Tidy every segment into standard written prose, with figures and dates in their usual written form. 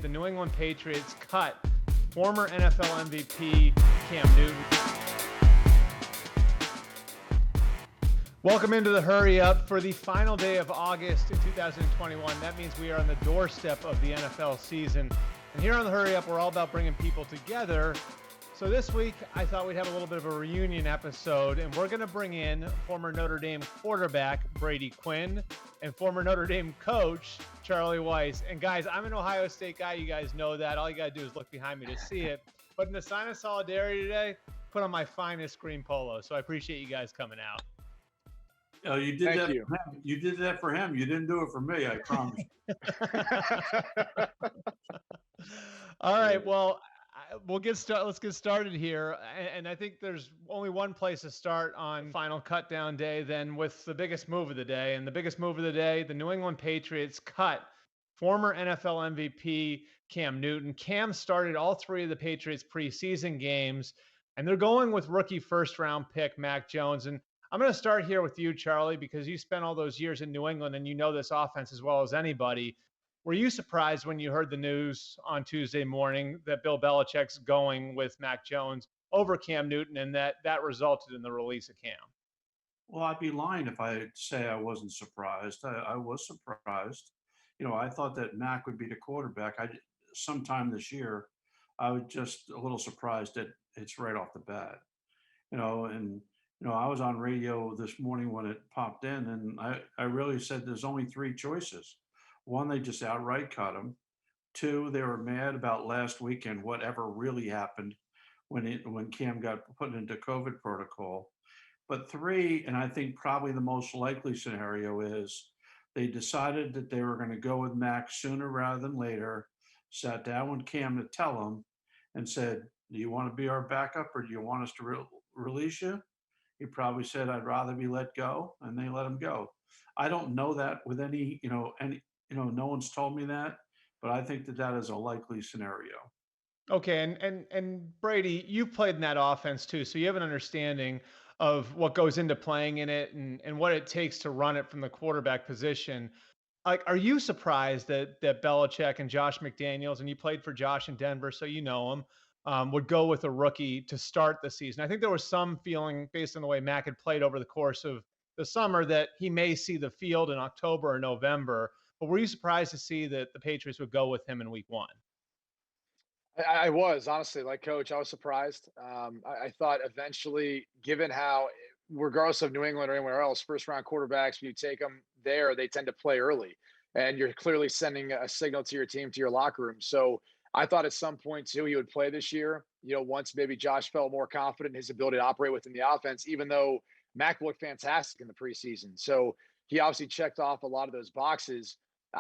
The New England Patriots cut former NFL MVP Cam Newton. Welcome into the Hurry Up for the final day of August in 2021. That means we are on the doorstep of the NFL season. And here on the Hurry Up, we're all about bringing people together. So this week, I thought we'd have a little bit of a reunion episode, and we're going to bring in former Notre Dame quarterback Brady Quinn and former Notre Dame coach Charlie Weis. And guys, I'm an Ohio State guy. You guys know that. All you got to do is look behind me to see it. But in the sign of solidarity today, put on my finest green polo. So I appreciate you guys coming out. Oh, you did that. For him. You did that for him. You didn't do it for me. I promise. All right. Well, we'll let's get started here. And I think there's only one place to start on final cut down day than with the biggest move of the day. And the biggest move of the day, the New England Patriots cut former NFL MVP Cam Newton. Cam started all three of the Patriots preseason games, and they're going with rookie first round pick Mac Jones. And I'm going to start here with you, Charlie, because you spent all those years in New England and you know this offense as well as anybody. Were you surprised when you heard the news on Tuesday morning that Bill Belichick's going with Mac Jones over Cam Newton and that resulted in the release of Cam? Well, I'd be lying if I say I wasn't surprised. I was surprised. You know, I thought that Mac would be the quarterback. Sometime this year, I was just a little surprised that it's right off the bat. I was on radio this morning when it popped in, and I really said there's only three choices. One, they just outright cut him. Two, they were mad about last weekend, whatever really happened when Cam got put into COVID protocol. But three, and I think probably the most likely scenario is they decided that they were going to go with Mac sooner rather than later, sat down with Cam to tell him, and said, do you want to be our backup or do you want us to release you? He probably said, I'd rather be let go, and they let him go. I don't know that with no one's told me that, but I think that is a likely scenario. Okay, and Brady, you played in that offense too, so you have an understanding of what goes into playing in it and what it takes to run it from the quarterback position. Like, are you surprised that Belichick and Josh McDaniels, and you played for Josh in Denver, so you know him, would go with a rookie to start the season? I think there was some feeling based on the way Mac had played over the course of the summer that he may see the field in October or November. But were you surprised to see that the Patriots would go with him in week one? I was, honestly, like Coach, I was surprised. I thought eventually, given how, regardless of New England or anywhere else, first-round quarterbacks, when you take them there, they tend to play early. And you're clearly sending a signal to your team, to your locker room. So I thought at some point, too, he would play this year. Once maybe Josh felt more confident in his ability to operate within the offense, even though Mac looked fantastic in the preseason. So he obviously checked off a lot of those boxes.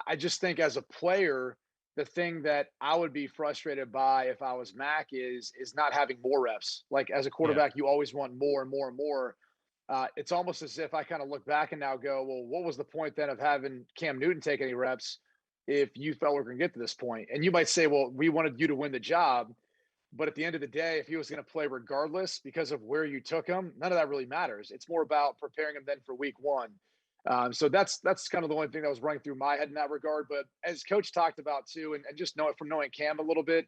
I just think as a player, the thing that I would be frustrated by if I was Mac is not having more reps. Like, as a quarterback, you always want more and more and more. It's almost as if I kind of look back and now go, well, what was the point then of having Cam Newton take any reps if you felt we're going to get to this point? And you might say, well, we wanted you to win the job. But at the end of the day, if he was going to play regardless because of where you took him, none of that really matters. It's more about preparing him then for week one. So that's kind of the only thing that was running through my head in that regard. But as Coach talked about too, and just know it from knowing Cam a little bit,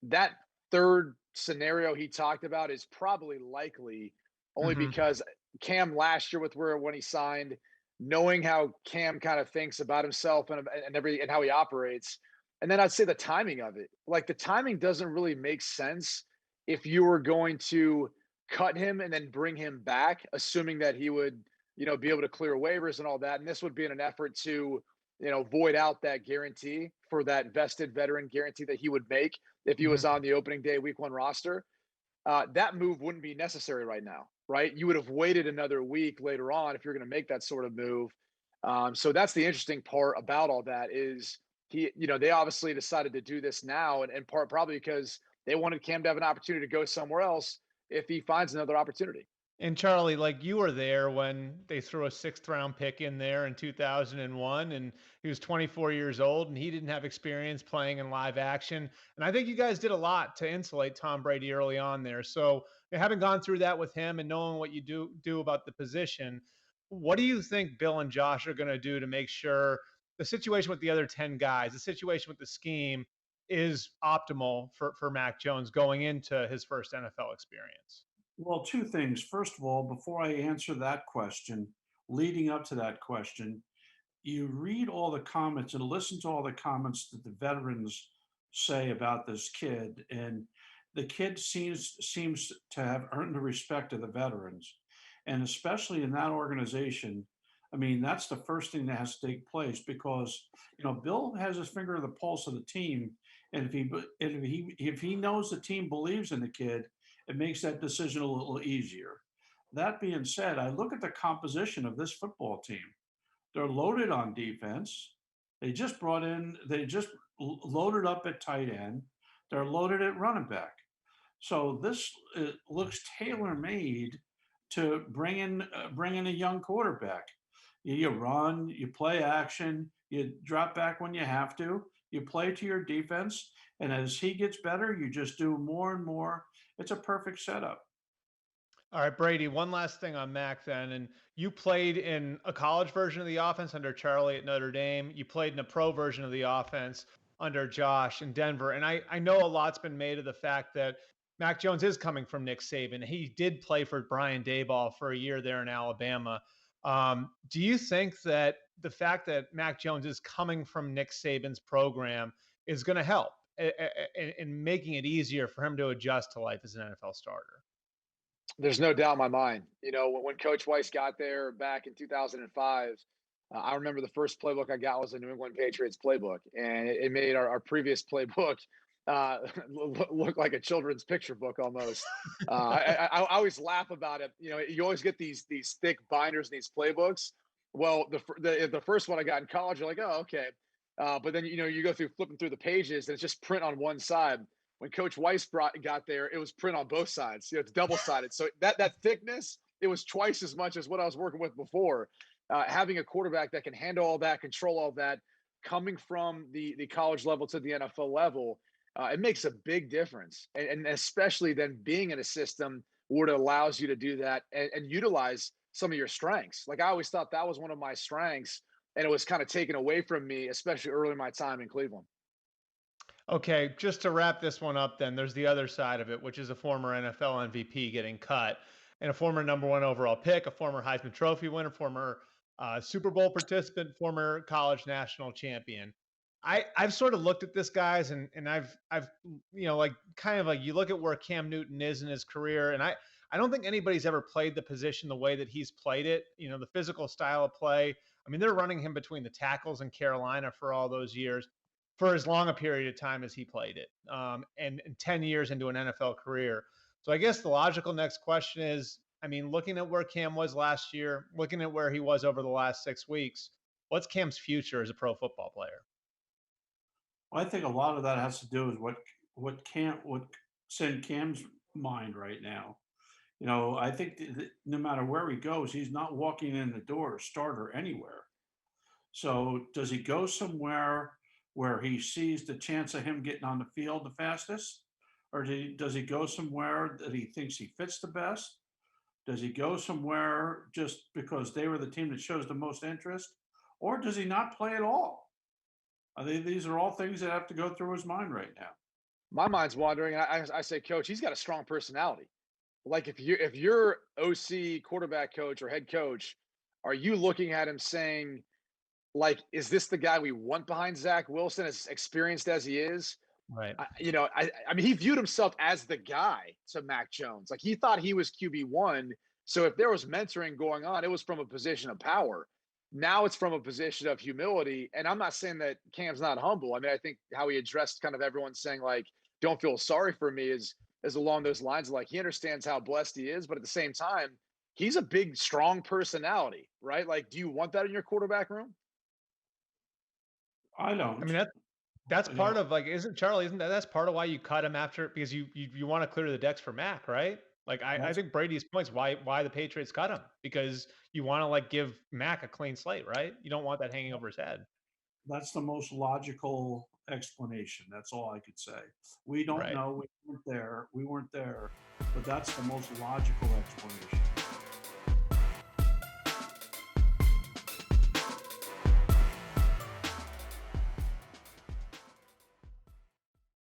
that third scenario he talked about is probably likely only because Cam last year when he signed, knowing how Cam kind of thinks about himself and how he operates. And then I'd say the timing of it, like the timing doesn't really make sense if you were going to cut him and then bring him back, assuming that he would, be able to clear waivers and all that. And this would be in an effort to, void out that guarantee for that vested veteran guarantee that he would make if he was on the opening day week one roster. That move wouldn't be necessary right now, right? You would have waited another week later on if you're going to make that sort of move. So that's the interesting part about all that is they obviously decided to do this now, and in part probably because they wanted Cam to have an opportunity to go somewhere else if he finds another opportunity. And Charlie, like, you were there when they threw a 6th round pick in there in 2001, and he was 24 years old and he didn't have experience playing in live action. And I think you guys did a lot to insulate Tom Brady early on there. So having gone through that with him and knowing what you do about the position, what do you think Bill and Josh are going to do to make sure the situation with the other 10 guys, the situation with the scheme, is optimal for Mac Jones going into his first NFL experience? Well, two things. First of all, before I answer that question, leading up to that question, you read all the comments and listen to all the comments that the veterans say about this kid, and the kid seems to have earned the respect of the veterans, and especially in that organization. I mean, that's the first thing that has to take place because Bill has his finger on the pulse of the team, and if he knows the team believes in the kid, it makes that decision a little easier. That being said, I look at the composition of this football team. They're loaded on defense. They just loaded up at tight end. They're loaded at running back. So this looks tailor made to bring in a young quarterback. You run, you play action, you drop back when you have to, you play to your defense. And as he gets better, you just do more and more. It's a perfect setup. All right, Brady, one last thing on Mac then. And you played in a college version of the offense under Charlie at Notre Dame. You played in a pro version of the offense under Josh in Denver. And I know a lot's been made of the fact that Mac Jones is coming from Nick Saban. He did play for Brian Daboll for a year there in Alabama. Do you think that the fact that Mac Jones is coming from Nick Saban's program is going to help in making it easier for him to adjust to life as an NFL starter? There's no doubt in my mind. When Coach Weis got there back in 2005, I remember the first playbook I got was a New England Patriots playbook, and it made our previous playbook look like a children's picture book almost. I always laugh about it. You always get these thick binders in these playbooks. Well, the first one I got in college, you're like, oh, okay. But then you go through flipping through the pages, and it's just print on one side. When Coach Weis got there, it was print on both sides. It's double-sided. So that thickness, it was twice as much as what I was working with before. Having a quarterback that can handle all that, control all that, coming from the college level to the NFL level, it makes a big difference. And especially then being in a system where it allows you to do that and utilize some of your strengths. Like I always thought that was one of my strengths, and it was kind of taken away from me, especially early in my time in Cleveland. Okay, just to wrap this one up, then there's the other side of it, which is a former NFL MVP getting cut, and a former number one overall pick, a former Heisman Trophy winner, former Super Bowl participant, former college national champion. I've sort of looked at this guys, and I've like kind of like you look at where Cam Newton is in his career, and I don't think anybody's ever played the position the way that he's played it. The physical style of play. I mean, they're running him between the tackles in Carolina for all those years, for as long a period of time as he played it, and 10 years into an NFL career. So I guess the logical next question is, I mean, looking at where Cam was last year, looking at where he was over the last 6 weeks, what's Cam's future as a pro football player? Well, I think a lot of that has to do with what's in Cam's mind right now. I think that no matter where he goes, he's not walking in the door starter anywhere. So does he go somewhere where he sees the chance of him getting on the field the fastest? Or does he go somewhere that he thinks he fits the best? Does he go somewhere just because they were the team that shows the most interest? Or does he not play at all? These are all things that have to go through his mind right now. My mind's wandering. I say, Coach, he's got a strong personality. Like if you're OC, quarterback coach, or head coach, are you looking at him saying, like, is this the guy we want behind Zach Wilson, as experienced as he is? Right. I mean, he viewed himself as the guy to Mac Jones. Like he thought he was QB1. So if there was mentoring going on, it was from a position of power. Now it's from a position of humility. And I'm not saying that Cam's not humble. I mean, I think how he addressed kind of everyone saying, like, don't feel sorry for me is along those lines. Like he understands how blessed he is, but at the same time, he's a big, strong personality, right? Like, do you want that in your quarterback room? I don't. I mean, that's part of like, isn't that's part of why you cut him after, because you want to clear the decks for Mac, right? Like I think Brady's points why the Patriots cut him, because you want to like give Mac a clean slate, right? You don't want that hanging over his head. That's the most logical explanation. That's all I could say. We don't know. We weren't there. But that's the most logical explanation.